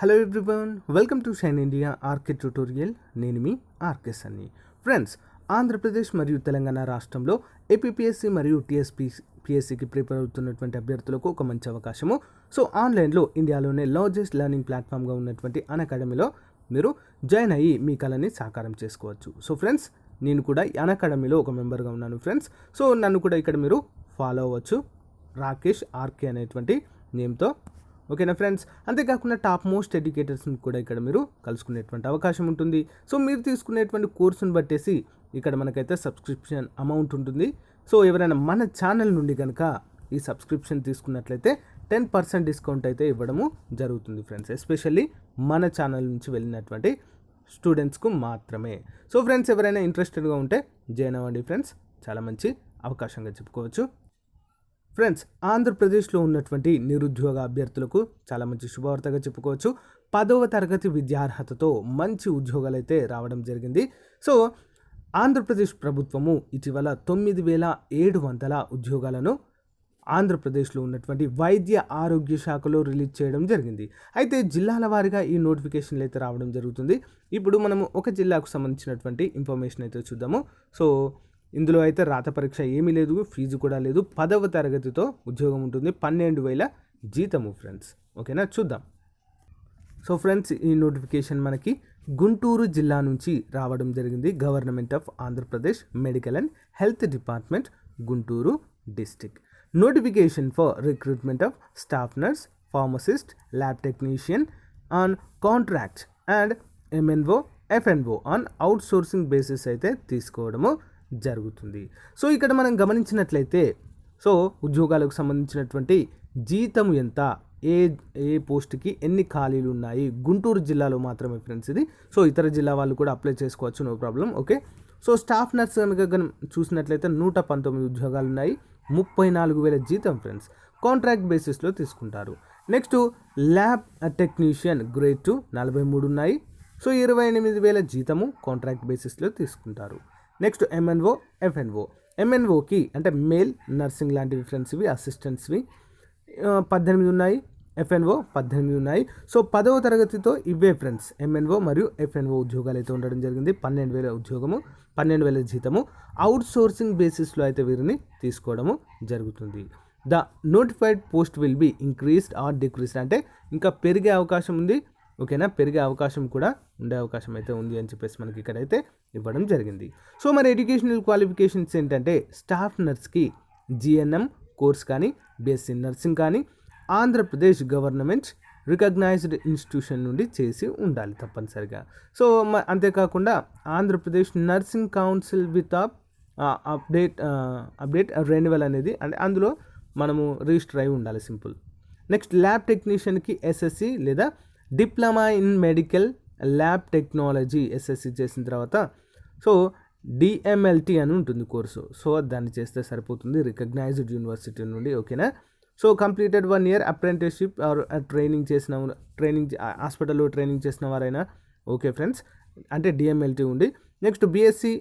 Hello everyone, welcome to Shine India RK tutorial. నేను మీ RK Sunny. Friends, Andhra Pradesh మరియు తెలంగాణ రాష్ట్రంలో ఏపీపీఎస్సీ మరియు టీఎస్పీఎస్సీకి ప్రిపేర్ అవుతున్నటువంటి అభ్యర్థులకు ఒక మంచి అవకాశము. సో ఆన్లైన్లో ఇండియాలోనే లార్జెస్ట్ లెర్నింగ్ ప్లాట్ఫామ్గా ఉన్నటువంటి అకాడమీలో మీరు జాయిన్ అయ్యి మీ కళని సాకారం చేసుకోవచ్చు. సో ఫ్రెండ్స్, నేను కూడా అకాడమీలో ఒక మెంబర్గా ఉన్నాను ఫ్రెండ్స్. సో నన్ను కూడా ఇక్కడ మీరు ఫాలో అవ్వచ్చు, రాకేష్ ఆర్కే అనేటువంటి నేమ్తో. ఓకేనా ఫ్రెండ్స్, అంతేకాకుండా టాప్ మోస్ట్ ఎడ్యుకేటర్స్ని కూడా ఇక్కడ మీరు కలుసుకునేటువంటి అవకాశం ఉంటుంది. సో మీరు తీసుకునేటువంటి కోర్సును బట్టేసి ఇక్కడ మనకైతే సబ్స్క్రిప్షన్ అమౌంట్ ఉంటుంది. సో ఎవరైనా మన ఛానల్ నుండి కనుక ఈ సబ్స్క్రిప్షన్ తీసుకున్నట్లయితే 10% డిస్కౌంట్ అయితే ఇవ్వడము జరుగుతుంది ఫ్రెండ్స్, ఎస్పెషల్లీ మన ఛానల్ నుంచి వెళ్ళినటువంటి స్టూడెంట్స్కు మాత్రమే. సో ఫ్రెండ్స్, ఎవరైనా ఇంట్రెస్టెడ్గా ఉంటే జాయిన్ అవ్వండి ఫ్రెండ్స్, చాలా మంచి అవకాశంగా చెప్పుకోవచ్చు. ఫ్రెండ్స్, ఆంధ్రప్రదేశ్లో ఉన్నటువంటి నిరుద్యోగ అభ్యర్థులకు చాలా మంచి శుభవార్తగా చెప్పుకోవచ్చు. 10వ తరగతి విద్యార్హతతో మంచి ఉద్యోగాలు అయితే రావడం జరిగింది. సో ఆంధ్రప్రదేశ్ ప్రభుత్వము ఇటీవల 9,700 ఉద్యోగాలను ఆంధ్రప్రదేశ్లో ఉన్నటువంటి వైద్య ఆరోగ్య శాఖలో రిలీజ్ చేయడం జరిగింది. అయితే జిల్లాల వారీగా ఈ నోటిఫికేషన్లు అయితే రావడం జరుగుతుంది. ఇప్పుడు మనము ఒక జిల్లాకు సంబంధించినటువంటి ఇన్ఫర్మేషన్ అయితే చూద్దాము. సో ఇందులో అయితే రాత పరీక్ష ఏమీ లేదు, ఫీజు కూడా లేదు. 10వ తరగతితో ఉద్యోగం ఉంటుంది, 12,000 జీతము ఫ్రెండ్స్. ఓకేనా, చూద్దాం. సో ఫ్రెండ్స్, ఈ నోటిఫికేషన్ మనకి గుంటూరు జిల్లా నుంచి రావడం జరిగింది. Government of Andhra Pradesh medical and health department, Guntur district. Notification for recruitment of staff nurse, pharmacist, lab technician on contract and MNO, F&O on out sourcing basis అయితే తీసుకోవడము జరుగుతుంది. సో ఇక్కడ మనం గమనించినట్లయితే, సో ఉద్యోగాలకు సంబంధించినటువంటి జీతం ఎంత, ఏ పోస్ట్కి ఎన్ని ఖాళీలు ఉన్నాయి, గుంటూరు జిల్లాలో మాత్రమే ఫ్రెండ్స్ ఇది. సో ఇతర జిల్లా వాళ్ళు కూడా అప్లై చేసుకోవచ్చు, no problem. Okay, so staff nurse కనుక చూసినట్లయితే 119 ఉద్యోగాలు ఉన్నాయి, 34,000 జీతం ఫ్రెండ్స్, కాంట్రాక్ట్ బేసిస్లో తీసుకుంటారు. నెక్స్ట్ ల్యాబ్ టెక్నీషియన్ గ్రేడ్ 2 43 ఉన్నాయి. సో 28,000 జీతము కాంట్రాక్ట్ బేసిస్లో తీసుకుంటారు. Next MNO, F&O. ఎంఎన్ఓకి అంటే మేల్ నర్సింగ్ లాంటివి ఫ్రెండ్స్, ఇవి అసిస్టెంట్స్వి 18 ఉన్నాయి, ఎఫ్ఎన్ఓ 18 ఉన్నాయి. సో 10వ తరగతితో ఇవే ఫ్రెండ్స్ ఎంఎన్ఓ మరియు ఎఫ్ఎన్ఓ ఉద్యోగాలు అయితే ఉండడం జరిగింది. 12,000 ఉద్యోగము, 12,000 జీతము. అవుట్ సోర్సింగ్ బేసిస్లో అయితే వీరిని తీసుకోవడము జరుగుతుంది. The notified post will be increased or decreased, అంటే ఇంకా పెరిగే అవకాశం ఉంది. ఓకేనా, పెరిగే అవకాశం కూడా ఉండే అవకాశం అయితే ఉంది అని చెప్పేసి మనకి ఇక్కడైతే ఇవ్వడం జరిగింది. సో మరి ఎడ్యుకేషనల్ క్వాలిఫికేషన్స్ ఏంటంటే, స్టాఫ్ నర్స్కి జిఎన్ఎం కోర్స్ కానీ, B.Sc నర్సింగ్ కానీ ఆంధ్రప్రదేశ్ గవర్నమెంట్ రికగ్నైజ్డ్ ఇన్స్టిట్యూషన్ నుండి చేసి ఉండాలి తప్పనిసరిగా. సో అంతేకాకుండా Andhra Pradesh nursing council with update renewal అనేది, అంటే అందులో మనము రిజిస్టర్ అయి ఉండాలి, సింపుల్. నెక్స్ట్ ల్యాబ్ టెక్నీషియన్కి SSC లేదా diploma in medical lab technology SSC చేసిన తర్వాత సో DMLT అని ఉంటుంది కోర్సు. సో దాన్ని చేస్తే సరిపోతుంది, రికగ్నైజ్డ్ యూనివర్సిటీ నుండి. ఓకేనా, so completed 1 year apprenticeship or training హాస్పిటల్లో ట్రైనింగ్ చేసిన వారైనా ఓకే ఫ్రెండ్స్, అంటే DMLT ఉంది. Next B.Sc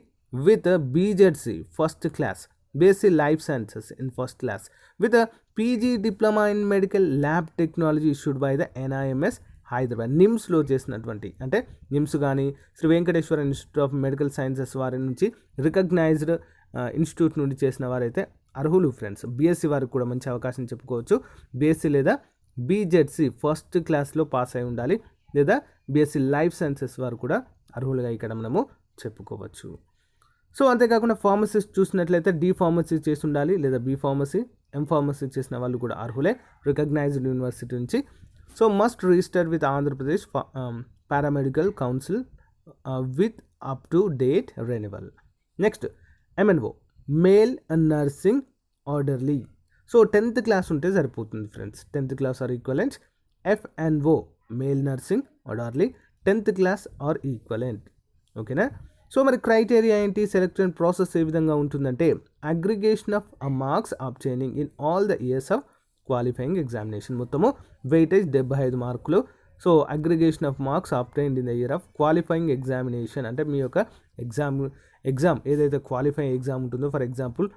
with BZC first class, B.Sc life sciences in first class with PG diploma in medical lab technology issued by the NIMS Hyderabad. నిమ్స్లో చేసినటువంటి, అంటే నిమ్స్ కానీ Shri Venkateswara institute of medical sciences వారి నుంచి రికగ్నైజ్డ్ ఇన్స్టిట్యూట్ నుండి చేసిన వారైతే అర్హులు ఫ్రెండ్స్. B.Sc వారికి కూడా మంచి అవకాశం చెప్పుకోవచ్చు. B.Sc లేదా BZC ఫస్ట్ క్లాస్లో పాస్ అయి ఉండాలి, లేదా B.Sc లైఫ్ సైన్సెస్ వారు కూడా అర్హులుగా ఇక్కడ మనము చెప్పుకోవచ్చు. సో అంతేకాకుండా ఫార్మసిస్ట్ చూసినట్లయితే D ఫార్మసీ చేసి ఉండాలి, లేదా B ఫార్మసీ, M ఫార్మసీ చేసిన వాళ్ళు కూడా అర్హులే రికగ్నైజ్డ్ యూనివర్సిటీ నుంచి. So must register with Andhra Pradesh paramedical council with up to date renewal. Next MNO male nursing orderly. So 10th class ఉంటే సరిపోతుంది friends, 10th class or equivalent. FNO male nursing orderly 10th class or equivalent. ఓకేనా, so మరి criteria ఏంటి, selection process ఏ విధంగా ఉంటుందంటే, aggregation of marks obtaining in all the years of qualifying examination. మొత్తము weightage 75 మార్కులు. So aggregation of marks obtained in the year of qualifying examination, అంటే మీ యొక్క ఎగ్జామ్ ఏదైతే క్వాలిఫైయింగ్ ఎగ్జామ్ ఉంటుందో, ఫర్ ఎగ్జాంపుల్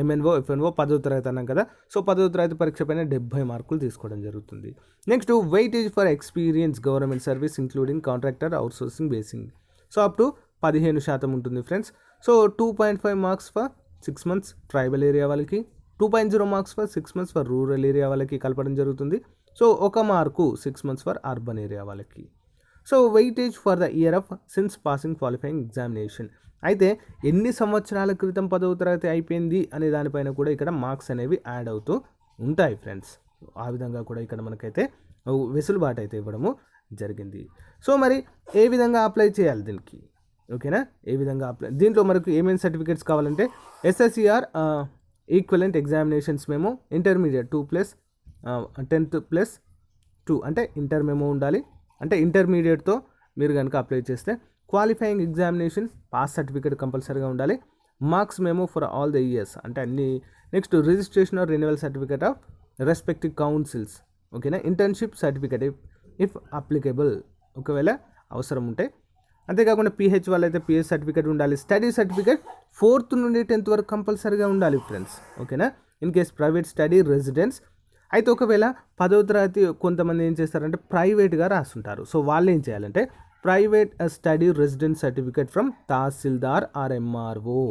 ఎంఎన్ఓ ఎఫ్ఎన్ఓ 10వ తరగతి అన్నాం కదా. సో 10వ తరగతి పరీక్ష పైన 70 మార్కులు తీసుకోవడం జరుగుతుంది. Next weightage for experience government service including contractor outsourcing basing. So up to 15% ఉంటుంది friends. So 2.5 marks for 6 months tribal area వాళ్ళకి, 2.0 marks for 6 months for rural area వాళ్ళకి కలపడం జరుగుతుంది. So 1 mark 6 months for urban area వాళ్ళకి. So weightage for the year of since passing qualifying examination. అయితే ఎన్ని సంవత్సరాల క్రితం 10వ తరగతి అయిపోయింది అనే దానిపైన కూడా ఇక్కడ మార్క్స్ అనేవి యాడ్ అవుతూ ఉంటాయి ఫ్రెండ్స్. ఆ విధంగా కూడా ఇక్కడ మనకైతే వెసులుబాటు అయితే ఇవ్వడము జరిగింది. సో మరి ఏ విధంగా అప్లై చేయాలి దీనికి, ఓకేనా? ఏ విధంగా అప్లై, దీంట్లో మనకు ఏమేమి సర్టిఫికేట్స్ కావాలంటే SSCR ఈక్వలెంట్ ఎగ్జామినేషన్స్ మేము ఇంటర్మీడియట్ 2+10+2 అంటే ఇంటర్ మెమో ఉండాలి. అంటే ఇంటర్మీడియట్తో మీరు కనుక అప్లై చేస్తే క్వాలిఫైయింగ్ ఎగ్జామినేషన్ పాస్ సర్టిఫికేట్ కంపల్సరీగా ఉండాలి. Marks memo for all the years అంటే అన్ని. Next registration are renewal certificate of respective councils, ఓకేనా? ఇంటర్న్షిప్ సర్టిఫికేట్ ఇఫ్ అప్లికేబుల్ ఒకవేళ అవసరం ఉంటే. అంతేకాకుండా PH వాళ్ళైతే PS సర్టిఫికేట్ ఉండాలి. స్టడీ సర్టిఫికేట్ 4th నుండి 10th వరకు కంపల్సరీగా ఉండాలి ఫ్రెండ్స్, ఓకేనా? In case private study residence అయితే ఒకవేళ 10వ తరగతి కొంతమంది ఏం చేస్తారంటే ప్రైవేట్గా రాస్తుంటారు. సో వాళ్ళు ఏం చేయాలంటే private study residence certificate from tahsildar or MRO,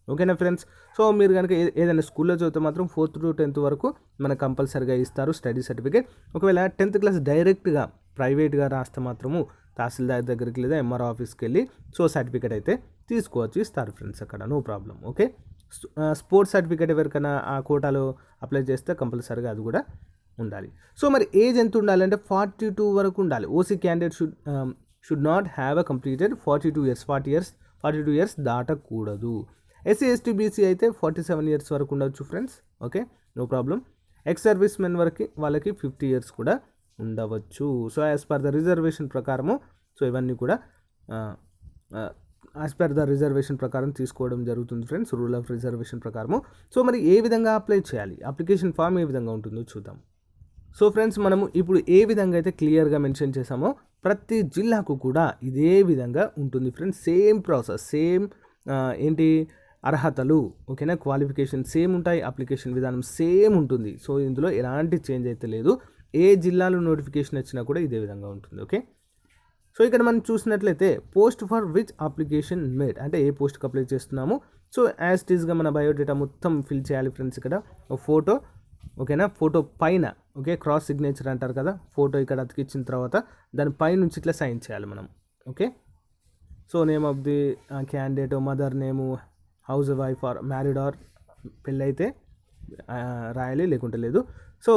ఓకేనా ఫ్రెండ్స్? సో మీరు కనుక ఏదైనా స్కూల్లో చదివితే మాత్రం 4th to 10th వరకు మనకు కంపల్సరీగా ఇస్తారు స్టడీ సర్టిఫికేట్. ఒకవేళ 10th క్లాస్ డైరెక్ట్గా ప్రైవేట్గా రాస్తే మాత్రము తహసీల్దార్ దగ్గరికి లేదా MRO ఆఫీస్కి వెళ్ళి సో సర్టిఫికేట్ అయితే తీసుకోవచ్చు, ఇస్తారు ఫ్రెండ్స్ అక్కడ, no problem, okay? Sports certificate ఎవరికైనా ఆ కోటాలో అప్లై చేస్తే కంపల్సరీగా అది కూడా ఉండాలి. సో మరి ఏజ్ ఎంత ఉండాలంటే 42 వరకు ఉండాలి. OC candidate should not have completed 42 years దాటకూడదు. SC ST BC అయితే 47 years వరకు ఉండవచ్చు friends, okay, no problem. Ex servicemen వరకు వాళ్ళకి 50 years కూడా ఉండవచ్చు. So as per the reservation ప్రకారము సో ఇవన్నీ కూడా యాజ్ పర్ ద రిజర్వేషన్ ప్రకారం తీసుకోవడం జరుగుతుంది ఫ్రెండ్స్, రూల్ ఆఫ్ రిజర్వేషన్ ప్రకారము. సో మరి ఏ విధంగా అప్లై చేయాలి, అప్లికేషన్ ఫామ్ ఏ విధంగా ఉంటుందో చూద్దాం. సో ఫ్రెండ్స్ మనము ఇప్పుడు ఏ విధంగా అయితే క్లియర్గా మెన్షన్ చేసామో ప్రతి జిల్లాకు కూడా ఇదే విధంగా ఉంటుంది ఫ్రెండ్స్. సేమ్ ప్రాసెస్, సేమ్ ఏంటి అర్హతలు, ఓకేనా? క్వాలిఫికేషన్ సేమ్ ఉంటాయి, అప్లికేషన్ విధానం సేమ్ ఉంటుంది. సో ఇందులో ఎలాంటి చేంజ్ అయితే లేదు. ఏ జిల్లాలో నోటిఫికేషన్ వచ్చినా కూడా ఇదే విధంగా ఉంటుంది, ఓకే? సో ఇక్కడ మనం చూసినట్లయితే post for which application made అంటే ఏ పోస్ట్కి అప్లై చేస్తున్నాము. సో యాజ్ ఇట్ ఈస్గా మన బయోడేటా మొత్తం ఫిల్ చేయాలి ఫ్రెండ్స్. ఇక్కడ ఫోటో, ఓకేనా? ఫోటో పైన, ఓకే, క్రాస్ సిగ్నేచర్ అంటారు కదా, ఫోటో ఇక్కడ అతికిచ్చిన తర్వాత దాని పైనుంచి ఇట్లా సైన్ చేయాలి మనం, okay? So name of the candidate, mother name, house wife or married or పెళ్ళైతే రాయాలి, లేకుంటే లేదు. సో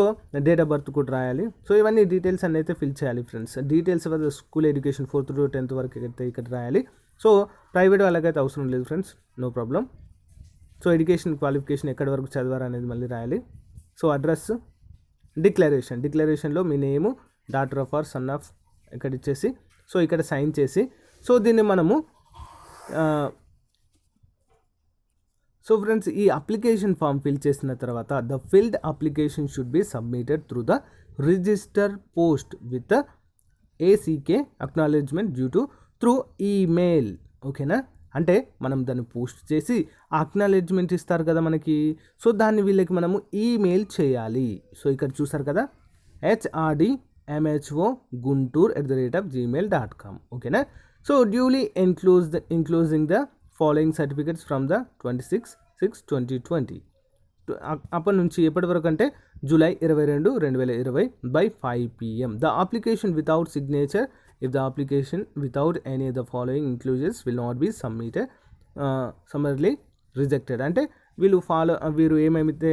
డేట్ ఆఫ్ బర్త్ కూడా రాయాలి. సో ఇవన్నీ డీటెయిల్స్ అన్నీ అయితే ఫిల్ చేయాలి friends. Details school education 4th to 10th వరకు అయితే ఇక్కడ రాయాలి. సో ప్రైవేట్ వాళ్ళకైతే అవసరం లేదు friends, no problem. So education qualification ఎక్కడి వరకు చదివారు అనేది మళ్ళీ రాయాలి. సో అడ్రస్, డిక్లరేషన్లో మీ name, daughter of or son of ఇక్కడ ఇచ్చేసి సో ఇక్కడ సైన్ చేసి సో దీన్ని మనము సో ఫ్రెండ్స్ ఈ అప్లికేషన్ ఫామ్ ఫిల్ చేసిన తర్వాత the filled application should be submitted through the register post with ACK acknowledgement due to through email, ఓకేనా? అంటే మనం దాన్ని పోస్ట్ చేసి అక్నాలెడ్జ్మెంట్ ఇస్తారు కదా మనకి, సో దాన్ని వీళ్ళకి మనము ఈమెయిల్ చేయాలి. సో ఇక్కడ చూసారు కదా HRDMHO@gmail.com, ఓకేనా? So duly enclosing the following certificates from the 26/6/2020 అప్పటి నుంచి ఎప్పటి వరకు అంటే July 22, 2020 by 5 PM. The application without signature if the application without any of the following ఇంక్లూజెస్ will not be submitted summarily rejected. అంటే వీరు ఏమైతే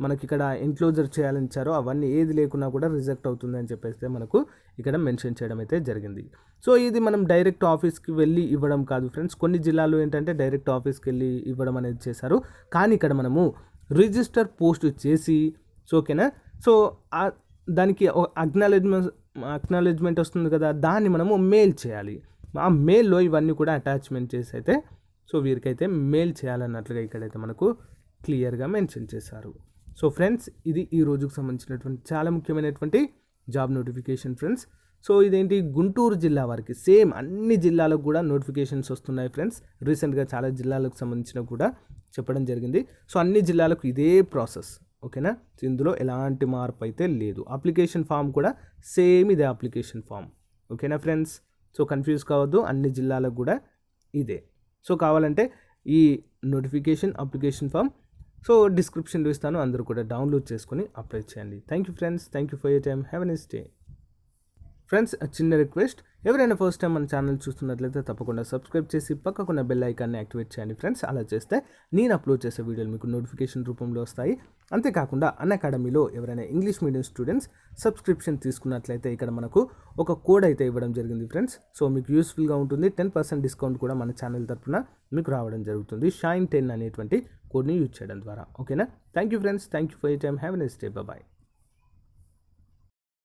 మనకి ఇక్కడ ఎన్క్లోజర్ చేయాలని ఇచ్చారో అవన్నీ ఏది లేకున్నా కూడా రిజెక్ట్ అవుతుంది అని చెప్పేస్తే మనకు ఇక్కడ మెన్షన్ చేయడం అయితే జరిగింది. సో ఇది మనం డైరెక్ట్ ఆఫీస్కి వెళ్ళి ఇవ్వడం కాదు ఫ్రెండ్స్. కొన్ని జిల్లాల్లో ఏంటంటే డైరెక్ట్ ఆఫీస్కి వెళ్ళి ఇవ్వడం అనేది చేశారు, కానీ ఇక్కడ మనము రిజిస్టర్ పోస్ట్ చేసి సో ఓకేనా. సో దానికి అక్నాలెడ్జ్మెంట్ వస్తుంది కదా, దాన్ని మనము మెయిల్ చేయాలి. ఆ మెయిల్లో ఇవన్నీ కూడా అటాచ్మెంట్ చేసి అయితే సో వీరికైతే మెయిల్ చేయాలన్నట్లుగా ఇక్కడైతే మనకు క్లియర్గా మెన్షన్ చేశారు. సో ఫ్రెండ్స్ ఇది ఈ రోజుకు సంబంధించినటువంటి చాలా ముఖ్యమైనటువంటి జాబ్ నోటిఫికేషన్ ఫ్రెండ్స్. సో ఇదేంటి గుంటూరు జిల్లా వారికి సేమ్ అన్ని జిల్లాలకు కూడా నోటిఫికేషన్స్ వస్తున్నాయి ఫ్రెండ్స్. రీసెంట్గా చాలా జిల్లాలకు సంబంధించిన కూడా చెప్పడం జరిగింది. సో అన్ని జిల్లాలకు ఇదే ప్రాసెస్, ఓకేనా. ఇందులో ఎలాంటి మార్పు అయితే లేదు. అప్లికేషన్ ఫామ్ కూడా సేమ్ ఇదే అప్లికేషన్ ఫామ్, ఓకేనా ఫ్రెండ్స్. సో కన్ఫ్యూజ్ కావద్దు, అన్ని జిల్లాలకు కూడా ఇదే. సో కావాలంటే ఈ నోటిఫికేషన్ అప్లికేషన్ ఫామ్ సో డిస్క్రిప్షన్లో ఇస్తాను, అందరూ కూడా డౌన్లోడ్ చేసుకొని అప్లై చేయండి. Thank you friends, thank you for your time, have a nice day. Friends చిన్న రిక్వెస్ట్, ఎవరైనా ఫస్ట్ టైం మన ఛానల్ చూస్తున్నట్లయితే తప్పకుండా సబ్స్క్రైబ్ చేసి పక్కకున్న బెల్ ఐకాన్ని యాక్టివేట్ చేయండి ఫ్రెండ్స్. అలా చేస్తే నేను అప్లోడ్ చేసే వీడియోలు మీకు నోటిఫికేషన్ రూపంలో వస్తాయి. అంతేకాకుండా అకాడమీలో ఎవరైనా ఇంగ్లీష్ మీడియం స్టూడెంట్స్ సబ్స్క్రిప్షన్ తీసుకున్నట్లయితే ఇక్కడ మనకు ఒక కోడ్ అయితే ఇవ్వడం జరిగింది ఫ్రెండ్స్. సో మీకు యూస్ఫుల్గా ఉంటుంది. 10% డిస్కౌంట్ కూడా మన ఛానల్ తరఫున మీకు రావడం జరుగుతుంది. షైన్ 10 అనేటువంటి కోడ్ని యూజ్ చేయడం ద్వారా, ఓకేనా. Thank you friends, thank you for your time, have a nice day, bye.